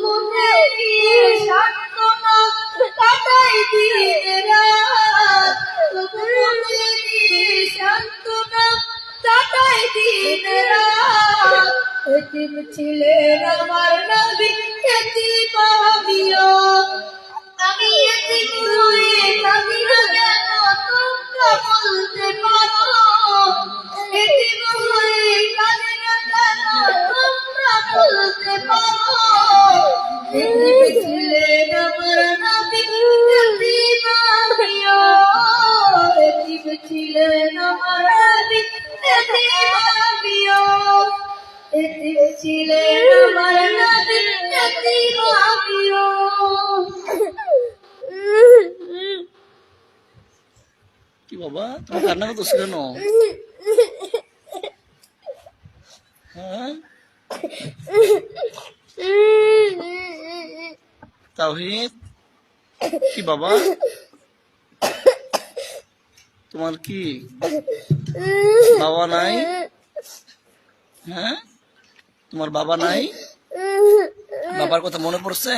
মুখে দিয়ে সান্ত্বনা কাটাই দিন রাত, তবু মুখে দিয়ে সান্ত্বনা কাটাই দিন রাত। এতিম ছিলেন আমার নবী, এতিম আমিও। আমি এতিম হয়ে কাঁদি না কেন তোমরা বলতে পারো? এতিম হয়ে কাঁদি না কেন তোমরা বলতে পারো? এতিম ছিলেন আমার নবী, এতিম আমিও। এতিম ছিলেন আমার নবী, এতিম আমিও। এতিম ছিলেন আমার নবী, এতিম আমিও। কি বাবা, তুমি কান্না করতেছো কেন? হ্যাঁ, তাওহীদ কি বাবা, তোমার কি বাবা নাই? হ্যাঁ, তোমার বাবা নাই? বাবার কথা মনে পড়ছে?